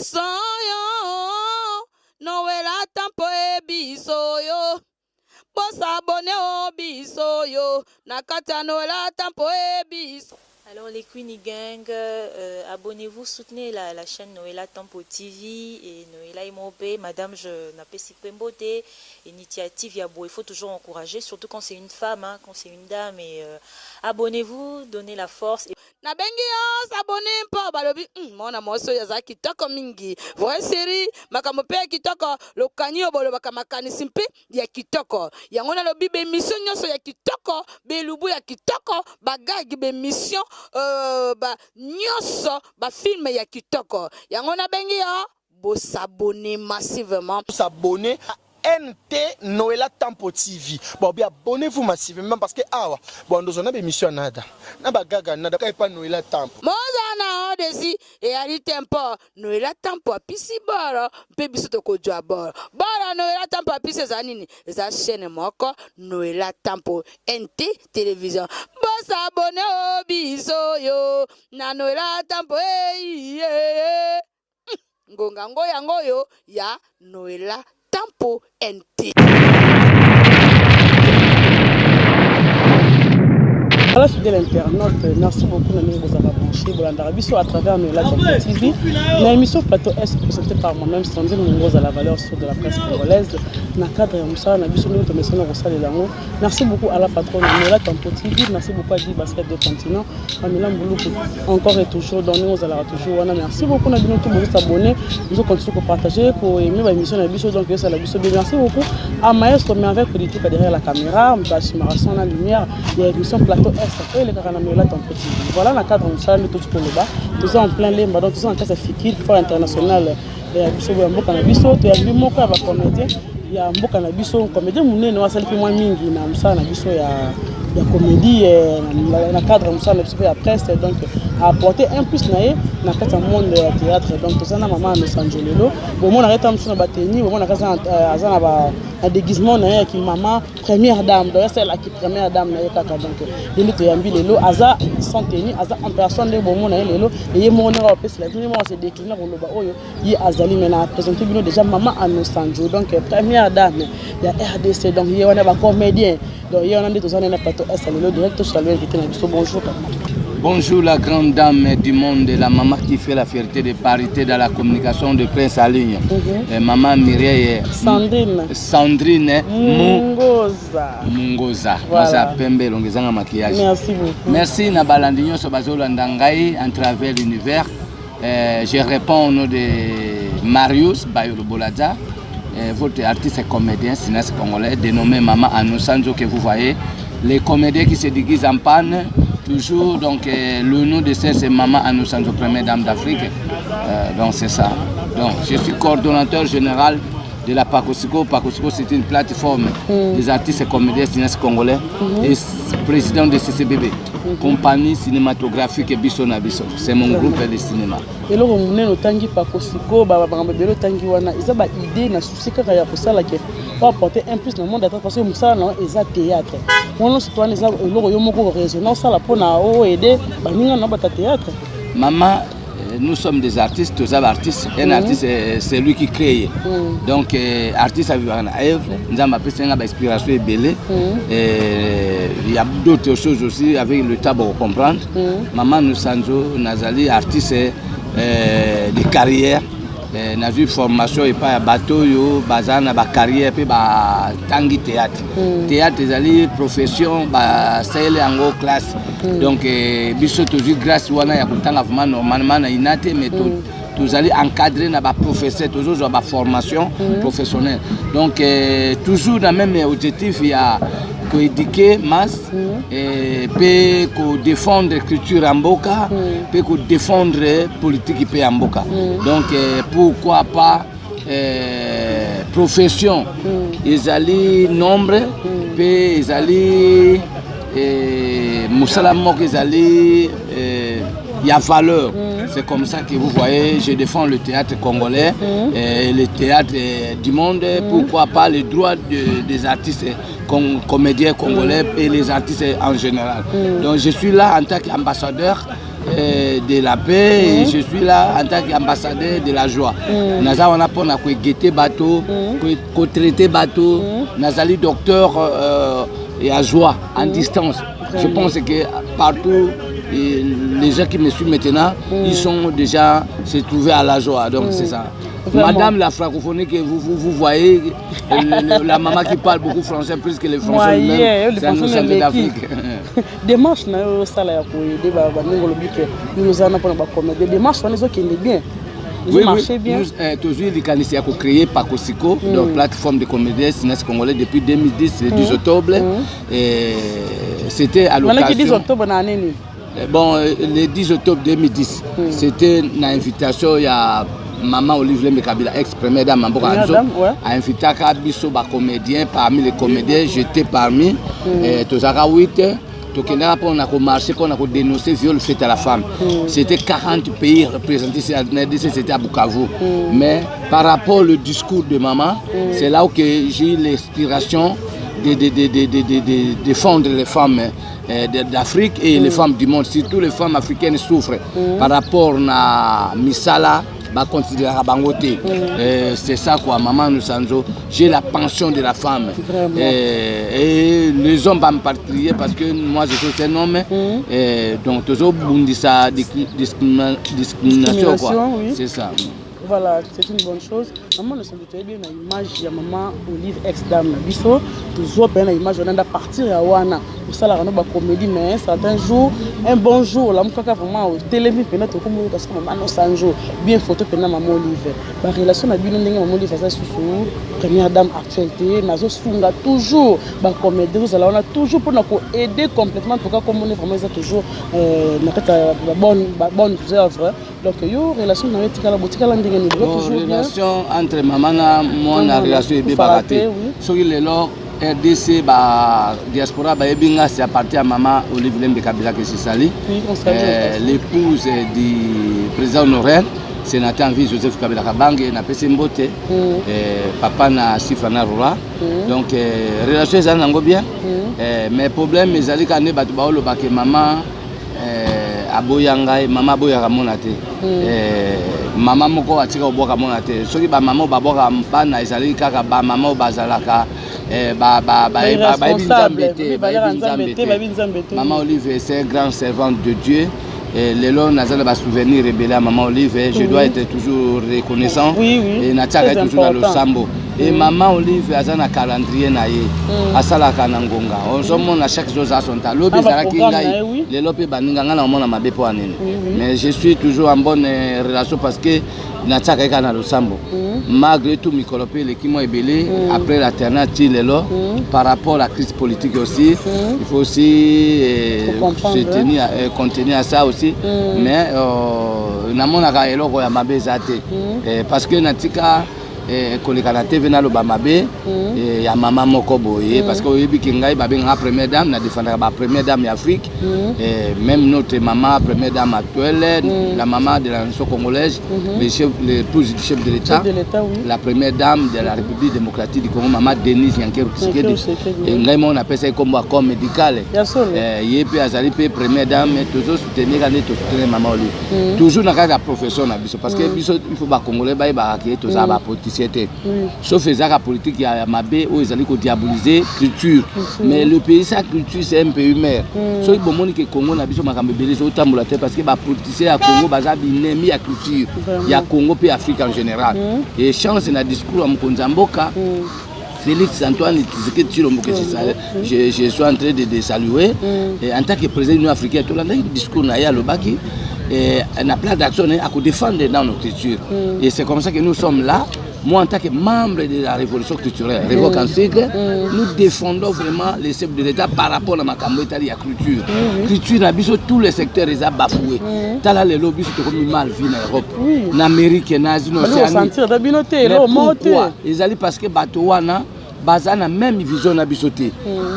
biso yo Noela tampo e biso yo Bossa abonné o biso yo Nakata Noela tampo e biso. Alors les Queenie Gang, abonnez-vous, soutenez la chaîne Noela Tampo TV et Noela Imobe. Madame, je n'appelle si beauté, initiative Yabo. Il faut toujours encourager, surtout quand c'est une femme, hein, quand c'est une dame. Et abonnez-vous, donnez la force. Na bengi yo s'abonner mpo balobi mona moso ya za kitoko mingi voye série makambo pe kitoko lokani obolo bakamakani simpe ya kitoko yango na lobi be mission nyoso ya kitoko be lubu ya kitoko bagagi be mission ba nyoso ba film ya kitoko yango na bengi yo bo s'abonner massivement s'abonner NT Noela Tampo TV. Bon, bien abonnez-vous massivement parce que bon nous on a des missions nada. Na bagaga nada pas Noela Tampo. Moza na odesi e ali tempo Noela Tampo apisi boro mpe biso to ko jwa boro. Boro Noela Tampo apisi za nini? Za chaîne moko Noela Tampo NT télévision. Boss abonné o biso yo na Noela Tampo ngonga ngoya yo ya Noela Tampo NT. Voilà, fidèle internaute, merci beaucoup de nous avoir branché. Biso à travers Noela Tampo TV. L'émission Plateau S présentée par moi-même, Sandrine Mongoz à la valeur sûre de la presse congolaise. Dans le cadre de Moussa, merci beaucoup à la patronne Noela Tampo TV. Merci beaucoup à Guy Basket de Continent. Encore et toujours, dans nous, toujours. Merci beaucoup à tous les abonnés. Nous continuons à partager, pour aimer l'émission de Biso. Donc, merci beaucoup à Maestro, mais avec le tout derrière la caméra, on passe sur la lumière. Il y a l'émission Plateau S et les Noela Tampo TV. Voilà, dans le cadre de Moussa, nous sommes en plein limba, donc nous sommes en cas de Fikir, Fort International. Il y a Biso, il y a Biso, il y a Biso, comédien. Il y a Mboka na biso comédien munene wa sali moins mingi na msa na biso ya comédie na cadre msa na biso ya presse donc a apporter un plus na kata monde ya théâtre donc ça na maman Los Angeles bon mon arrêta msa na bateni bon na kaza azana ba déguisement na ya ki maman première dame donc celle qui première dame na kaka donc il to yambi lelo aza sans tenue aza en personne de bon mon na lelo et mon na va pesa la tout monde se décliner pour loba oyo yi azali mais na présenter bino déjà maman à Los Angeles donc première dame, il y a RDC, donc il y a un comédien, donc il y a un plateau S, le directeur, je t'avais invité. Bonjour. Bonjour la grande dame du monde, la maman qui fait la fierté de parité dans la communication de presse en ligne. Maman Mireille Sandrine Mungoza. Moi c'est Pembe Longezanga maquillage. Merci beaucoup. Merci na balandinyo so bazolandangai à travers l'univers. Je réponds au nom de Marius Bayolo Bolaza. Votre artiste est comédien, cinéaste congolais, dénommé Maman Anosanjo que vous voyez. Les comédiens qui se déguisent en panne, toujours, donc le nom de celle c'est Maman Anosanjo, première dame d'Afrique. Donc c'est ça. Donc je suis coordonnateur général de la Pakosiko. Pakosiko c'est une plateforme des artistes et comédiens cinéastes congolais et président de CCBB, compagnie cinématographique Biso na Biso. C'est mon groupe de cinéma. Et là, on est au Tangi Pakosiko, Babambelo Tangi Wana, ils ont une idée, na souci que ya pour la pour apporter un plus dans le monde parce que ça non est théâtre. On se tourne ça le yomoko résonance ça la pour na aider baninga na bata théâtre. Maman, nous sommes des artistes, tous artistes. Un artiste c'est lui qui crée. Donc artiste à vivre en œuvre, nous avons appelé ça une inspiration et belle. Il y a d'autres choses aussi avec le temps pour comprendre. Maman Nusanjo Nazali artiste de carrière. Nous avons eu formation et pas bateau yo bazana ba carrière puis ba tangi théâtre. Théâtre c'est profession ba c'est en classe. Donc biso toujours grâce wana ya kutanga vraiment normalement na inate mais tous allez encadrer na ba professeur toujours ba formation professionnelle. Donc toujours dans même objectif il y a éduquer masse et peut défendre l'écriture en boca, peut défendre politique en boca. Donc pourquoi pas profession, ils allaient nombre, puis ils allaient Moussalamok, ils allaient il y a valeur. C'est comme ça que vous voyez, je défends le théâtre congolais, et le théâtre du monde, pourquoi pas les droits des artistes comédiens congolais et les artistes en général. Donc je suis là en tant qu'ambassadeur de la paix et je suis là en tant qu'ambassadeur de la joie. Naza on a pour na guetter bateau, traiter bateau, nazali docteur et à joie en distance. Je pense que partout les gens qui me suivent maintenant, ils sont déjà se trouver à la joie. Donc c'est ça. Vraiment. Madame la francophonie que vous voyez, la maman qui parle beaucoup français plus que les Français eux-mêmes, c'est un centre d'Afrique. Démarche na yo sala ya ko aider ba ngolo bike nous en pour ba comédie démarche on qui est bien. Oui, bien. Nous toujours les canisiers à créer par Cosico, donc plateforme de comédie cinéaste congolais depuis 2010, le 10 octobre. Et c'était à l'occasion. Le 10 octobre année. Bon, le 10 octobre 2010, c'était une invitation il y a Maman Olivier Mekabila, ex-première dame Mambokanzo, a invité à Bisso, comédien, parmi les comédiens, j'étais parmi, Tozara 8, Tokena pour marcher, pour dénoncer le viol fait à la femme. C'était 40 pays représentés, c'était à Bukavu. Mais par rapport au discours de maman, c'est là où j'ai eu l'inspiration de défendre les femmes d'Afrique et les femmes du monde. Surtout les femmes africaines souffrent par rapport à Misala. C'est ça quoi, maman Nusanzo. J'ai la pension de la femme. Et les hommes vont me particulier parce que moi je suis un homme. Donc toujours bundisa discrimination quoi. Oui. C'est ça. Voilà, c'est une bonne chose. Maman ne s'habitue bien à l'image de maman Olive ex-dame. Biso, toujours bien à l'image de partir à Wana. Pour ça, la comédie, mais certains jours, un bon jour, la mouka vraiment au télévision, peut-être comme parce que maman non jour, bien photo pendant maman Olive. La relation a bien donné maman Olive ça sous première dame actualité, nazo funga toujours ba comédie, nous allons toujours pour nous aider complètement pour comme on est vraiment toujours na bonne œuvre. Donc yo relation na tika la boutique la ndenge ni toujours relation entre maman na moi na relation et bébé soki lelo RDC ba diaspora ba ebinga c'est à partir à maman Olivier Mbekabila que c'est sali l'épouse du président honoraire sénateur en vie Joseph Kabila Kabange na pese mbote papa na Sifana Rora donc relation ça nango bien mais problème ezali kane batu ba olo ba ke maman aboyanga mama boyaka mona te mama moko atika oboka mona te soki ba mama baboka bana ezali kaka ba mama bazalaka maman Olive c'est un grand servant de Dieu. Les lois nazala ba souvenir rebelle à maman Olive, je dois être toujours reconnaissant et nataka toujours dans le sambo. Et maman Olive azana calendrier na ye asala kanangonga. On se montre à chaque chose à son temps. Lobe zalaki ngai les lope baninga ngana mona mabe po anene. Mais je suis toujours en bonne relation parce que nataka kana le sambo. Malgré tout Mikolope les kimo ebele après l'alternative lelo par rapport à la crise politique aussi, il faut aussi se tenir contenir à ça aussi. Mais namonaka eloko ya mabe zate parce que natika koleka na TV na loba mabe ya mama moko boye parce que oyebi ki ngai babenga première dame na défendre ba première dame d'Afrique même notre maman première dame actuelle la maman de la nation congolaise l'épouse du chef de l'État la première dame de la République démocratique du Congo maman Denise Yankeru Tshisekedi et ngai mon appelle ça comme médical yepe azali pe première dame toujours soutenir maman lui toujours na ka profession na biso parce que biso il faut ba congolais ba ki to za ba sauf les arts politiques il y a mabé où ils allaient diaboliser culture mais le pays sa culture c'est un pays mère so il bomoni que Congo na biso makambe belé autant la tête parce que ba politiciens à Congo baza binemi à culture il y a Congo puis Afrique en général et chance na discours à Mkonzamboka Félix Antoine Tshisekedi Tshilombo que je suis en train de saluer et en tant que président de l'Union africaine tout le discours na ya lobaki et on a plein d'actions à défendre dans nos cultures et c'est comme ça que nous sommes là. Moi en tant que membre de la révolution culturelle nous défendons vraiment les chefs de l'État par rapport à ma cambouetali à culture culture na biso tous les secteurs les a bafoués tala les lobbies sont comme mal vu en Europe en Amérique en Asie en Océanie ils allaient parce que bato wana bazana même vision na biso te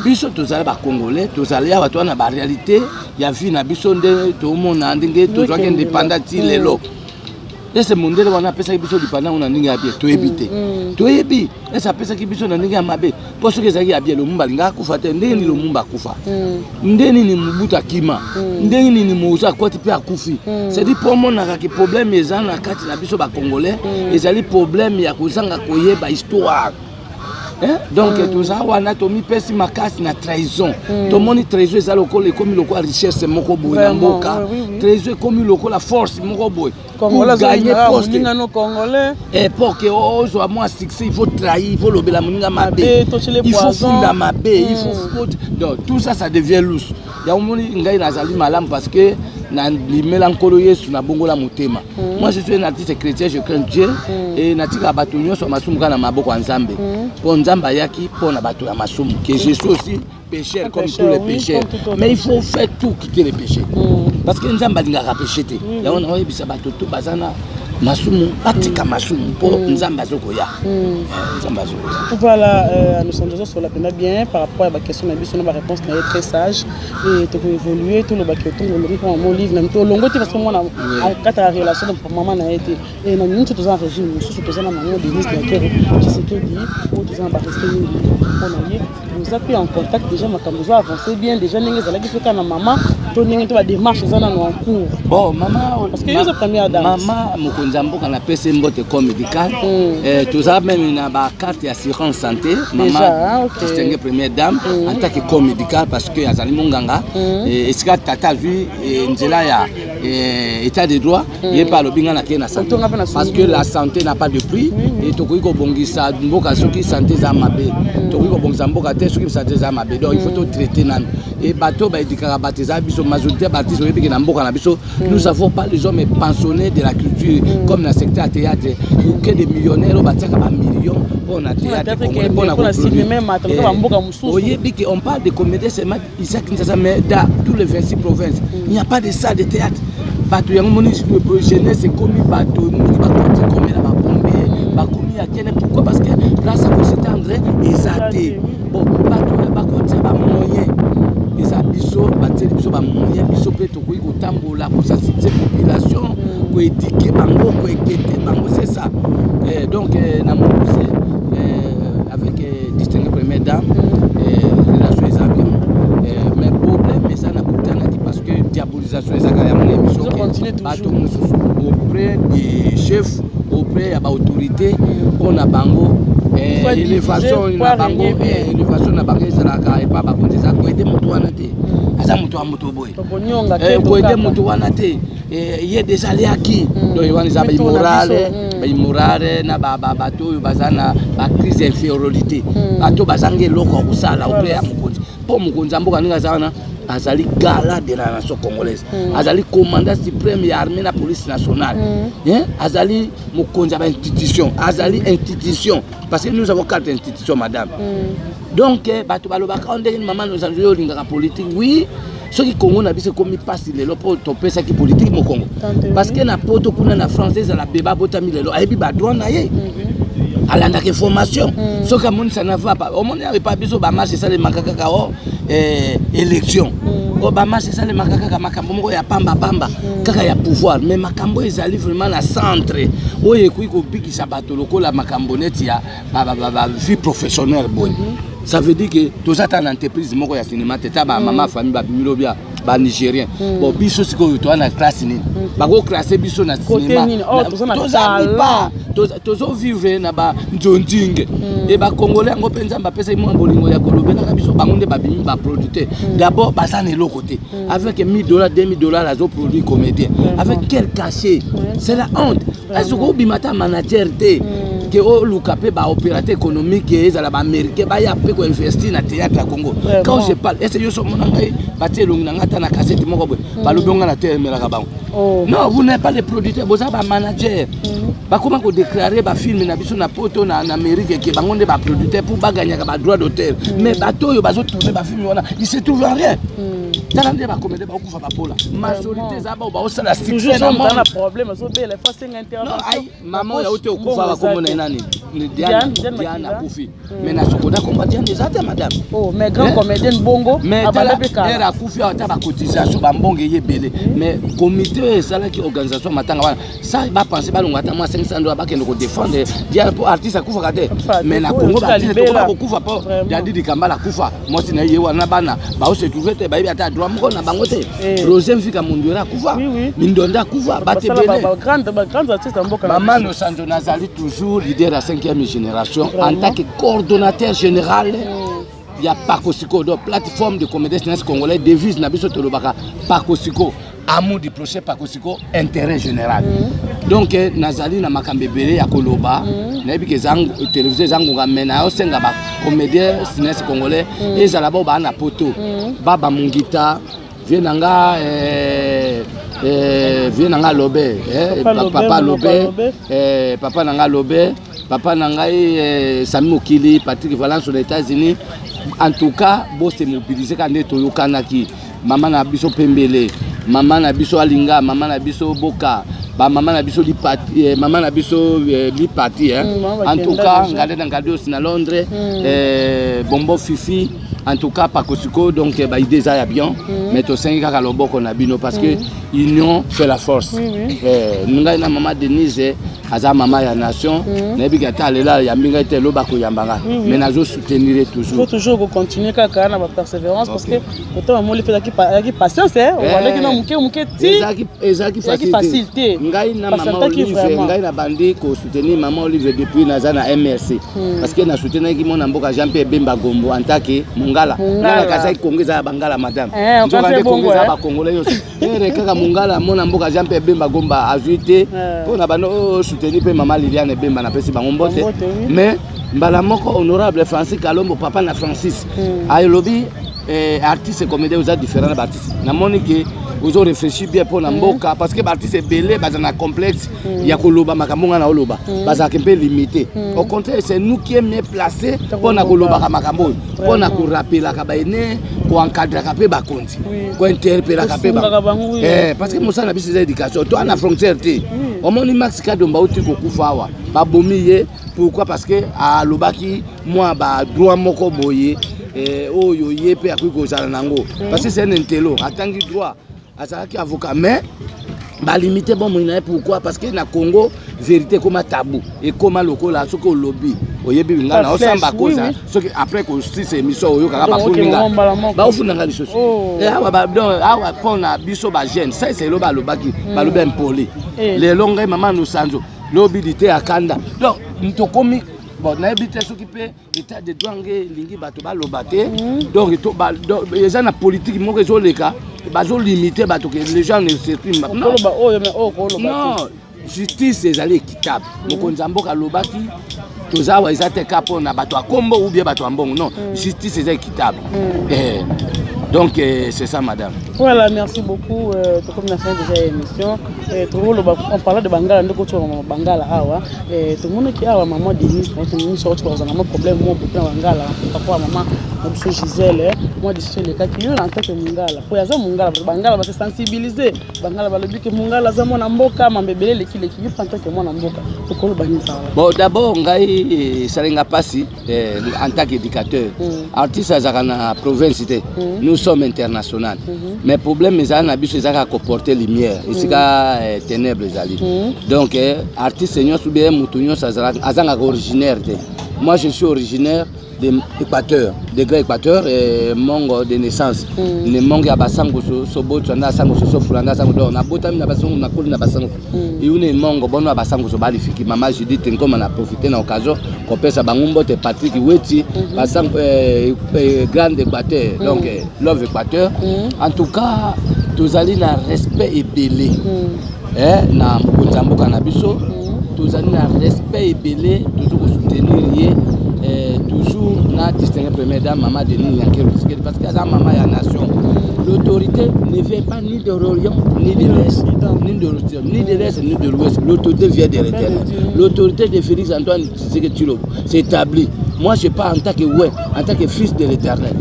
biso tozala ba congolais tozala ya bato na ba réalité ya vie na biso nde to mona ndenge tozwa indépendant ti lelo ese mondele wana pesa biso lipana on ndinga ya bien to ebité to ebi esa pesa ki biso na ndinga ya mabe poso ke zaki ya bien lo mumba linga kufa te ndenge ni lo mumba kufa ndenge ni mubuta kima ndenge ni muza kwati pe akufi c'est dit pour mon na ki problème ezana kati na biso ba congolais ezali problème ya kozanga koyeba histoire. Donc tout ça wana to mi pesi makasi na trahison to moni trahison za lokole comme lokole richesse moko boy na mboka trahison comme lokole force moko boy pour gagner poste no congolais et pour que ozo a moi succès il faut trahir il faut lobela muninga mabe il faut funda mabe il faut donc tout ça ça devient louche ya moni ngai nazali malam parce que na limelankolo Yesu na bongola motema. Moi je suis un artiste chrétien, je crains Dieu et natika bato nyonso masumu kana maboko ya Nzambe. Pour Nzamba yaki pour na bato ya masumu que je suis aussi pécheur comme tous les pécheurs. Mais il faut faire tout quitter les péchés. Parce que Nzamba lingaka péché te. Ya on a yebisa bato to bazana masumu atika masumu pour Nzamba zokoya. Nzamba zokoya. Voilà, nous sommes déjà sur la peine bien par rapport à la question de la réponse est très sage et tu peux évoluer tout le baquet tout le mon livre même tout longo parce que moi en quatre relations de maman a été et nous nous tous en régime nous tous tous en maman de ministre qui s'est dit ou tous en rester nous a pris en contact déjà ma comme nous avancer bien déjà n'engagez la qui fait quand maman tout n'engagez pas démarche ça en cours bon maman parce que c'est la première dame maman mokonzambo kana pese mbote comme médical tout ça même na ba carte assurance santé maman distinguée première dame en tant que comme médical parce que azali monganga et ce que tata vu nzela ya état de droit il pas lobinga na kena santé parce que la santé n'a pas de prix et tokoki ko bongisa mboka soki santé za mabe tokoki ko bongisa mboka te soki santé za mabe donc il faut tout traiter nan et bateau ba edikaka batiza biso majorité baptiste oyebi na mboka na biso nous avons pas les hommes pensionnés de la culture comme dans le secteur théâtre ou que des millionnaires batiaka ba millions pour na théâtre pour na oyebi on parle de comédie seulement ici à Kinshasa mais dans tous les 26 provinces il n'y a pas de salle de théâtre bato yango moni jeunesse c'est comme bato moni bakoti comme na bapombier bakomi ya kene pourquoi parce que là ça peut s'étendre exaté bon bato ya bakoti ba moyen eza biso bateli biso ba moyen biso pe to koyi kotambola ko sensibiliser population ko éduquer bango ko équiter bango c'est ça donc na mon avec distinguée première dame relation les amis mais problème mais ça n'a pas parce que diabolisation les agaya mon émission bato mususu auprès des chefs auprès de l'autorité on a bango élévation na bango élévation na bango ezalaka et pas bakonzi za ko aider moto wana te aza moto wa moto boy ko aider moto wana te il est déjà liaki donc wana za ba immorale na bato oyo bazana ba crise d'infériorité bato bazange loko kusala auprès ya mokonzi po mokonzi mboka ninga zana azali gala de la nation congolaise azali commandant suprême ya armée na police nationale azali mokonzi ba institution azali institution parce que nous avons 4 institutions madame donc bato balobaka ondenge maman nous avons lingaka politique oui ce qui Congo na biso komi passe lelo po to pesa ki politique mo Congo parce que na poto kuna na française la beba botami lelo ayebi ba droit na ye alanda ke formation ce que mon ça ne va pas au monde n'avait pas biso ba marche ça les makaka ka élection o ba marche ça les makaka ka makambo moko ya pamba kaka ya pouvoir mais makambo ezali vraiment na centre oye kuyi ko bikisa bato lokola makambo neti ya ba vie professionnelle boy. Ça veut dire que tous ça en entreprise moko ya cinéma teta ba maman famille ba bimilo bia ba nigérien bon biso siko to na classe ni ba ko classer biso na cinéma tozo vivre na ba njonjinge et ba congolais ngo penza ba pesa mo bolingo ya kolobela ka biso bango nde ba bimi ba producteur d'abord ba ça ne côté avec $1000 $2000 azo produit comédien avec quel cachet c'est la honte est-ce que bimata manager te que o lukape ba opérateur économique et ala ba américain ba ya pe ko investir na théâtre à Congo quand je parle est-ce que yo so mona ngai ba telongi na ngata na cassette moko boy ba lobonga na terre melaka bango non vous n'êtes pas les producteurs vous êtes ba manager ba comment ko déclarer ba film na biso na poto na Amérique que bango nde ba producteur pour ba gagner ba droit d'auteur mais ba to yo ba zo tourner ba film wana il se trouve rien Talande ba comédie ba kufa ba bola majorité za ba o sala succès na problème zo belle fa 5 intervention non ay maman ya ote okufa ba komona nani Diane akufi. Mais na sokoda komba Diane ezate madame. Oh, mais grand comédien bongo. Mais elle akufi ata ba cotisation ba mbonge yebele. Mais comité ezala ki organisation matanga wana. Ça va penser ba longa ta moi 500 dollars ba kende ko défendre Diane pour artiste akufa kate. Mais na Congo ba artiste to ba kufa pa. Jadi di kambala kufa. Moi sina ye wana bana ba o se trouver te ba ibi ata droit moko na bango te. Rosem fika Mondora kufa. Mindonda kufa ba te bele. Grande artiste mboka. Maman no Sanzo Nazali toujours leader à 5e génération en tant que coordonnateur général. Il y a Pakosiko, donc plateforme de comédie congolais, devise Nabiso Tolobaka, Pakosiko, amour du projet Pakosiko, intérêt général. Donc, Nazali na makambe bele ya Koloba, nabi ke zang télévisé zango gamena, osenga ba comédien congolais, et zalabo ba na poto, Baba Mungita, vienanga Lobé, Papa Lobé, Papa Nanga Lobé, Papa Nangai Sami Mokili, Patrick Valence aux États-Unis. En tout cas, bon se mobiliser quand on est Kanaki, Maman Nabiso Pembele, Maman Nabiso Alinga, Maman Nabiso Boka, Maman Nabiso Lipati, Maman Nabiso Lipati. En tout cas, regardez dans Gadio à Londres, Bombo Fifi. En tout cas, Pakosiko, donc il désire bien, mais au sein de l'Ombo qu'on a bino parce que l'union fait la force. Nous avons maman Denise, Aza maman ya nation, n'ebi kata lela ya minga ite loba ko yambanga, mais nazo soutenir toujours. Il faut toujours continuer kaka na persévérance parce que autant maman le fait qui patience, on va que na muke ti. Ezaki facilité. Ngai na maman Olivier, ngai na bandi ko soutenir maman Olivier depuis nazana MRC parce que na soutenir ki mona mboka Jean-Pierre Bemba Gombo en tant que Mungala. Nana kasai kongeza bangala madame. Njoka kongeza ba Congolais aussi. Kaka Mungala mona mboka Jean-Pierre Bemba Gomba azuité pour na bano soutenir pe maman Liliane Bemba na pesi bango mbote. Mais mbala moko honorable Francis Kalombo papa na Francis. Ayelobi artiste et comédien vous êtes différents d'artistes. Na monique vous avez réfléchi bien pour Namboka parce que l'artiste est belé, dans un complexe, il y a Koloba, Makamonga na Oloba, c'est un peu limité. Au contraire, c'est nous qui sommes mieux placés pour na Koloba Makamon, pour na rappeler la Kabaïne, pour encadrer la Kabé Bakonti, pour interpeller la Kabé Bakonti. Parce que moi, ça n'a pas de éducation. Toi, on a frontière. Au moins, il max cadre d'Ombaouti Kokufawa, Babomiye, pourquoi? Parce que à Lobaki, moi, droit moko boye, oh yo yepe à Kuko Nango, parce que c'est un intello, attends droit. Azaki avocat mais ba limité bon moina pourquoi parce que na Congo vérité comme tabou et comme lokola ce que lobby oyebi ngana osamba koza ce que après que c'est émission oyo kaka ba funinga ba ofunanga lisoso et awa ba donc awa pona biso ba jeune ça c'est lo ba lobaki ba lobe impoli les longues maman no sanzo lobby dité akanda donc ntokomi bon na ebité ce qui peut état de droit lingi bato ba lobate donc to ba les ana politique mo rezo leka bazo limité bato que les gens ne s'expriment pas non justice ezali équitable mokonzi mboka lobaki tozawa ezate kapo na bato akombo ou bien bato ambongo non justice est équitable donc c'est ça madame. Voilà, merci beaucoup. Comme on a fait déjà l'émission, on parlait de Bangala, on Bangala awa. Tout le monde qui a maman Denise, nous sommes tous un problème moi pour Bangala, papa maman, monsieur Gisèle, moi je suis les cas qui en tant que Mungala. Pour y Mungala, Bangala va se sensibiliser. Bangala va le dire que Mungala za mon amboka, ma bébé les qui en tant que mon amboka. Pourquoi le Bangala? Bon d'abord ngai salenga pasi en tant qu'éducateur, artiste azakana province nous sommes internationaux. Mais le problème c'est que nous avons porter lumière, ici ténèbres. Donc, artiste seigneur soubien moutonio azanga originaire. Moi je suis originaire de l'Équateur, degré Équateur et mongo de naissance. Le mongo ya basango sobo tsana sango so fulanda sango do na botami na basango na koli na basango. Et une mongo bono basango so bali fiki maman Judith ngoma na profiter na occasion ko pesa bangumbo te Patrick Weti basango grande Équateur. Donc love Équateur. En tout cas, tous allez na respect et belé. Na mboka na biso, tous allez na respect et belé, toujours soutenir toujours na distinguer première dame maman Denis Nyankelo parce que ça maman ya nation. L'autorité ne vient pas ni de l'Orient ni de l'Est, ni de l'Occident, ni de l'Est ni de l'Ouest. L'autorité vient de l'Éternel. L'autorité de Félix Antoine Tshisekedi Tshilombo s'est établie moi je parle en tant que fils de l'Éternel.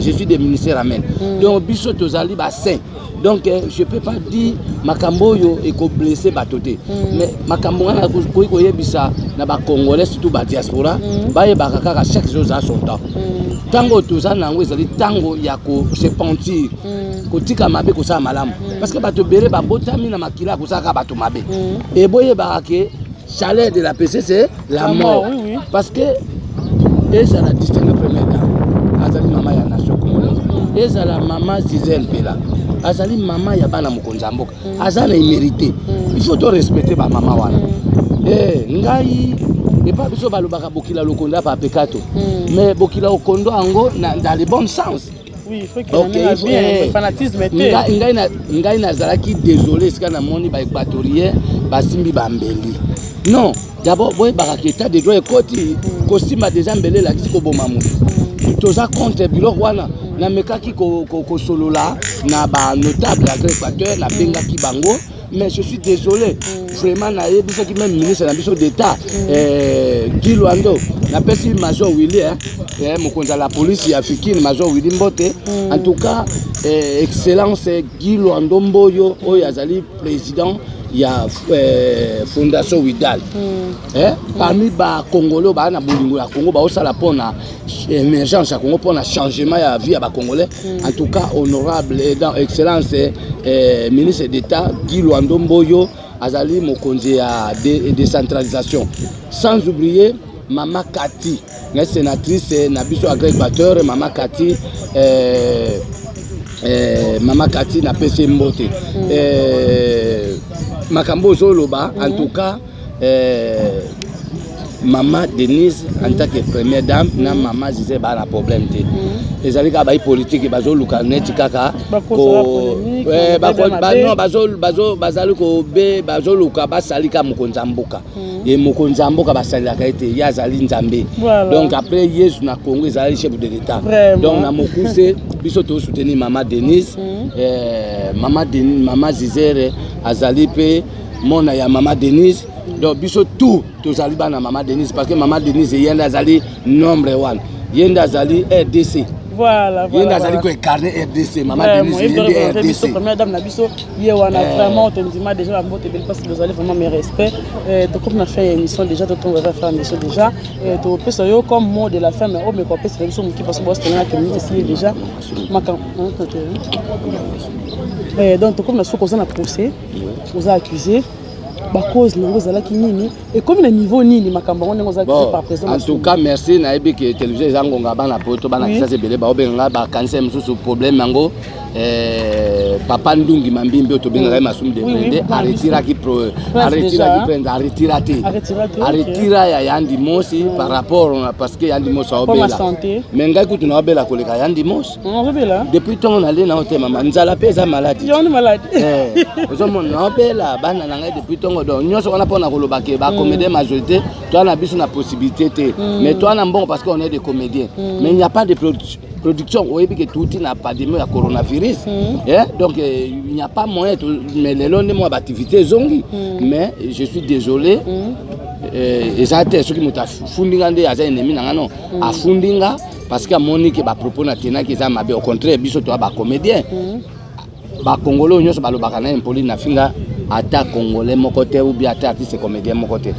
Je suis des ministères amen. Donc biso tozali ba saint. Donc je peux pas dire makambo yo et ko blesser batoté. Mais makambo na ko yebisa na ba congolais surtout ba diaspora ba yebaka kaka chaque chose a son temps. Tango toza nango ezali tango ya ko se pentir. Ko tika mabe ko sa malamu. Parce que bato bere ba botami na makila ko sa ka bato mabe. Et boye ba ke chaleur de la PC c'est la mort. Oui. Parce que et ça la distingue première dame. Azali maman ya nation congolaise. Et ça la maman Gisèle Pela. Azali maman ya bana mokonza mboka. Azana mérité. Il faut to respecter ba maman wana. Ngai et pas biso balobaka bokila lokonda pa pekato. Mais bokila okondo ango dans le bon sens. Oui, il faut qu'il y ait bien fanatisme. Ngai nazalaki désolé sika na moni ba équatorien basimbi bambeli. Non, d'abord boy baraketa de droit ekoti kosima déjà mbele la kisi ko boma mutu. Toza contre biloko wana na mekaki ko solola na ba notable agriculteur na bengaki bango. Mais je suis désolé, vraiment, je suis même ministre de d'État, Guy Luando, la personne Major Willy, la police africaine, Major Willy Mbote, en tout cas, Excellence Guy Luando Mboyo, Oyazali, président, il y a Fondation Widal. Parmi les Congolais, Congo, émergence à Congo pour un changement de la vie à Congolais. En tout cas, honorable et dans excellence, ministre d'État Guy Luando Mboyo, Azali Mokonzi à décentralisation. Sans oublier Maman Kati, la sénatrice Nabiso agriculteur, Maman Kati. Maman Kati na PC Mbote. Makambo Zoloba, en tout cas, Maman Denise, en tant que première dame, na maman disait bah un problème. Les amis qui politique, bazo lukaneti kaka. Bazalo ko be bazo luka basalika mukonzamboka. Et mukonzamboka basalika été yazali nzambe. Donc après Yesu na Congo ezali chef de l'État. Donc na mokuse biso to soutenir maman Denise, maman Zizere azali pe mona ya maman Denise. Donc biso tout tozali bana maman Denise parce que maman Denise yenda azali number 1. Yenda azali RDC. Voilà. Yenda azali ko incarner RDC maman Denise yenda RDC. Première dame na biso yewana vraiment tondima déjà la moto belle parce que vous allez vraiment mes respects. Donc comme on a fait émission déjà on va faire émission déjà to pesa yo comme mot de la fin mais mais quoi pesa émission qui parce que boss tenir la communauté ici déjà makam. Donc comme on a sous na procès vous a accusé cause nini et comme le niveau nini makambo on est accusé par président. En tout cas merci na ebi que télévision ezangonga bana poto bana kisa se bele ba obenga ba cancer mususu problème yango papa Ndungi Mambimbi otobenga masum de prendre arretira qui arretira ya Yandi Mosi par rapport parce que Yandi Mosi obela mais ngai kutu na obela koleka Yandi Mosi depuis tant on allait na hôtel maman nzala pesa maladie on maladie ozomo na obela bana na ngai depuis tant donc nyonso on a pona koloba ke ba comédien majorité toi na biso na possibilité mais toi na bon parce qu'on est des comédiens mais il n'y a pas de production oui que tout n'a pas de à coronavirus donc il n'y a pas moyen mais les longs de moi activité zongi mais je suis désolé et ça a ce qui m'a fundinga ndé aza ennemi nangano a fundinga parce que Monique ba propos na tena ki za mabe au contraire biso to ba comédien ba congolais nyonso ba lobaka na impoli na finga ata congolais mokote ou bien ata artiste comédien mokote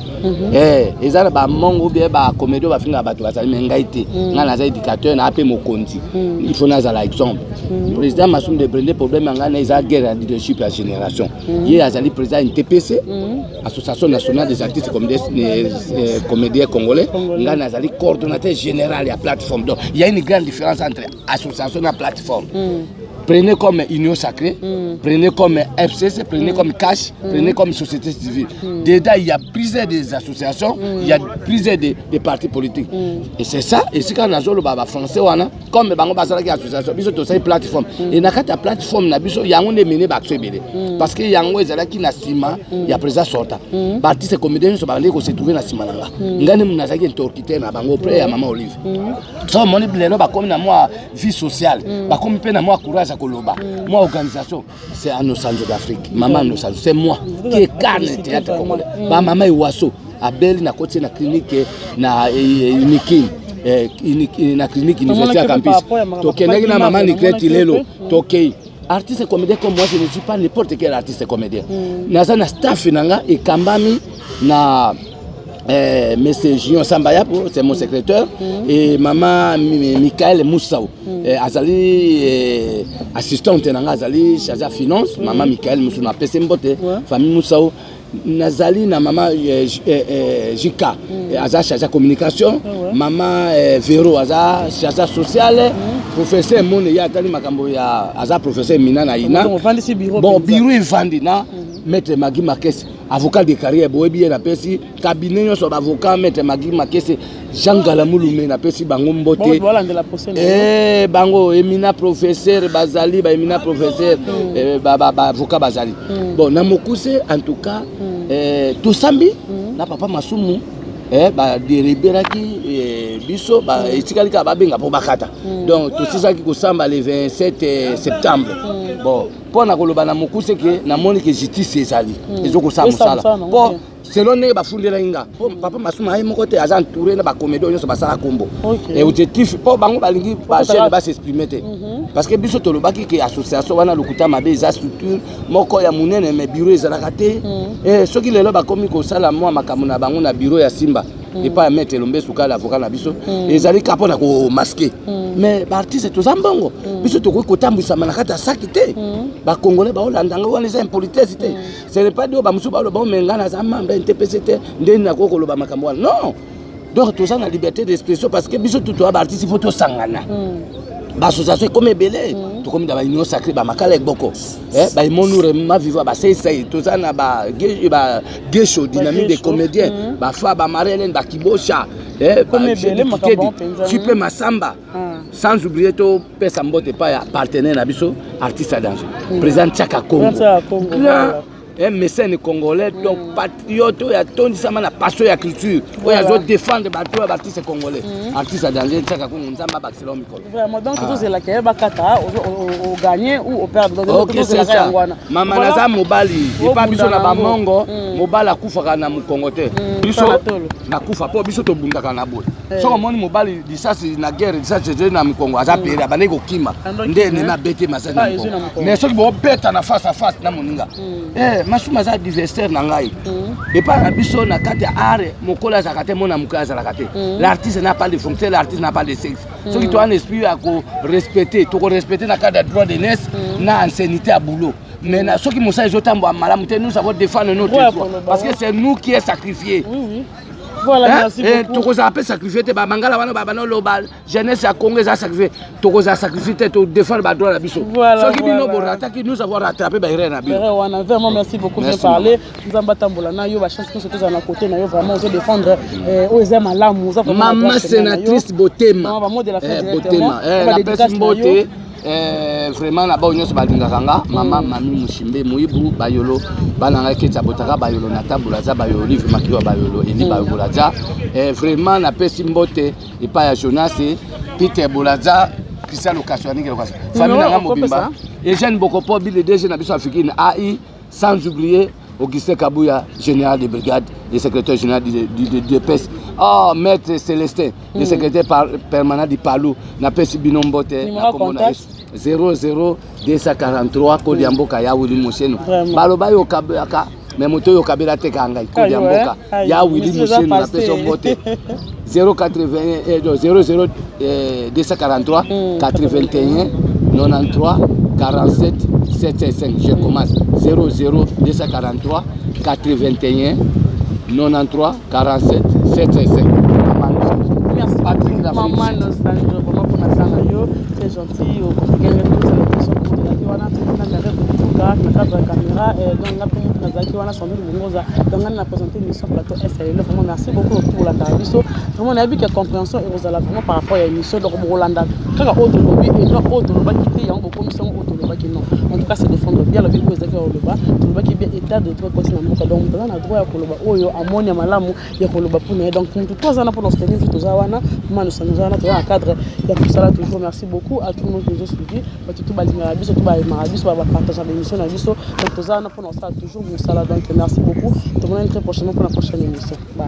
ezala ba mongo bien ba comédien ba finga bato bazali mengaité ngana za éducateur na apé mokonzi il faut na za exemple président Massoum de prendre problème ngana eza guerre de leadership à génération il azali président NTPC association nationale des artistes comédiens congolais ngana azali coordonnateur général ya plateforme donc il y a une grande différence entre association et plateforme. Prenez comme Union Sacrée, prenez comme FCC, prenez comme Cash, prenez comme société civile. Dedans, il y a plusieurs des associations, il y a plusieurs des partis politiques. Et c'est ça, et c'est quand on a le baba français, comme les banques basales qui association, ils ont une plateforme. Et dans la plateforme, il y a un mené parce qu'il y a un qui n'a sima, il y a présent sorta. Parti ces comédiens sont allés se trouver dans Simana. Il y a un torquité dans Bango près à Maman Olive. Ça, mon livre, comme dans moi vie sociale, comme dans moi courage. Moi, organisation, c'est à nos centres d'Afrique. Maman, nos centres, c'est moi qui incarne le théâtre congolais. Maman Iwaso, abeli na côté na clinique na Unikin na clinique universitaire campus tokendaki na maman Nicrette lelo tokei artiste comédien comme moi je ne suis pas n'importe quel artiste comédien naza na staff nanga ekambami na Monsieur Gion Sambaya, c'est mon secrétaire, et maman Michael Moussao, Azali assistante nanga Azali chargée finance, maman Michael Moussao na PC Mbote, famille Moussao, Nazali na maman Jika, Aza chargée communication, maman Véro Aza chargée sociale, professeur Mone ya tali makambo ya Aza professeur Minana Ina. Bon bureau evandi na maître Magui Makese, avocat de carrière boebi na pesi cabinet yo so avocat maître Magui Makese Jean Galamulume na pesi bango mbote bango emina professeur bazali ba emina professeur avocat bazali bon na mokuse en tout cas tout sambi na papa Masumu ba dériberaki biso ba etikalika babenga po bakata donc tout ça qui kosamba le 27 septembre bon pour na koloba na mokuse ke na moni ke justice ezali ezoko sa musala bon selon ne ba fundela inga papa Masumu ay moko te aza entouré na ba comédien nyonso basala kombo et objectif po bango balingi ba chaîne ba s'exprimer te parce que biso tolobaki ke association wana lokuta mabe eza structure moko ya munene mais bureau ezalaka te soki lelo ba komi ko sala moi makambo na bango na bureau ya Simba et pas mettre l'ombe souka l'avocat na biso ezali kapo na ko masquer mais ba artiste to zambongo biso to ko tambisa manakata sakite ba congolais ba olandanga wana za impolitesse te ce n'est pas dio ba musu ba lo ba mengana za mamba NTPCT ndeni na ko lo ba makambo non donc tout ça na liberté d'expression parce que biso tout ba artiste faut to sangana ba association comme belé to comme da ba union sacrée ba makala boko ba imonure ma vivre ba c'est tout ça na ba gesho dynamique des comédiens ba fa ba marelen ba kibosha comme belé makambo tu peux masamba sans oublier to pesa mbote pa ya partenaire na biso artiste à danger président Tchaka Congo un mécène congolais donc patriote ya tondi sama na passion ya culture oya zo défendre bato ya artiste congolais artiste à danger Tchaka Congo nzamba bakselom mikolo vraiment donc tout c'est la kaya bakata au gagner ou au perdre donc c'est ça mama naza mobali et pas biso na bamongo mobali akufaka na mukongo te biso na kufa po biso to bundaka na boy so moni mobali disasi na guerre disasi je na mukongo aza pere abane ko kima ndene na bete masana mais soki bo beta na face à face na moninga Masumu aza adversaire na ngai et pas na biso na kati art mokola za kate mona mukaza la kate l'artiste n'a pas de fonction l'artiste n'a pas de sexe ce qui doit un esprit à ko respecter to ko respecter na cadre de droit de naissance na ancienneté à boulot mais na ce qui mosa ezotambo malamu te nous avons défendre notre droit parce que c'est nous qui est sacrifié voilà merci beaucoup to ko za sacrifier te ba mangala wana ba bano loba jeunesse ya Congo za sacrifier to ko za sacrifier te to défendre ba droit na biso ce qui bino borata qui nous avons rattrapé ba ire na biso wana vraiment merci beaucoup bien parlé nous ambatambola na yo ba chance que surtout na côté na yo vraiment on défendre aux aime malamu za vraiment maman sénatrice Botema Botema la personne beauté vraiment na ba onyo so balingaka nga mama mami mushimbe muibu bayolo bananga ketsa botaka bayolo na tabula za bayolo livre makiwa bayolo eli bayolo za vraiment na pesi mbote epa ya Jonas Peter Bolaza Christian Okaswani ke lokasa famille na mobimba et jeune bokopo bi le DG na biso africaine AI sans oublier Augustin Kabouya général de brigade le secrétaire général de PES maître Célestin le secrétaire permanent du Palou na pesi binombote na komona 00243 kodi ya mboka ya Willy Mosheno baloba yo kabaka mais moto yo kabela te kanga kodi ya mboka ya Willy Mosheno na peso mbote 081 243 81 93 47 75 je commence 00243 81 93 47 75 merci Patrick maman nostalgie vraiment pour na sana yo c'est gentil au Portugais nous allons passer pour wana na ndare kutuka na cadre caméra donc la première nazaki wana sans nous bongoza donc on a présenté l'émission plateau SLL vraiment merci beaucoup pour la biso vraiment on a vu que compréhension et vous allez vraiment par rapport à l'émission donc Rolanda kaka autre lobby et non autre lobby qui était yango commission autre lobby qui non en tout cas c'est défendre bien le bien ezaka lobba to lobby qui bien état de droit côté na mboka donc dans na droit ya koloba oyo amoni malamu ya koloba pour donc tout trois ans pour nous tenir tout ça wana manu ça nous a na cadre ya tout ça toujours merci beaucoup à tout le monde qui nous a suivi tout balinga biso tout ba marabiso ba partager l'émission na biso donc tout ça pour nous ça toujours vous ça donc merci beaucoup tout le monde très prochainement pour la prochaine émission bye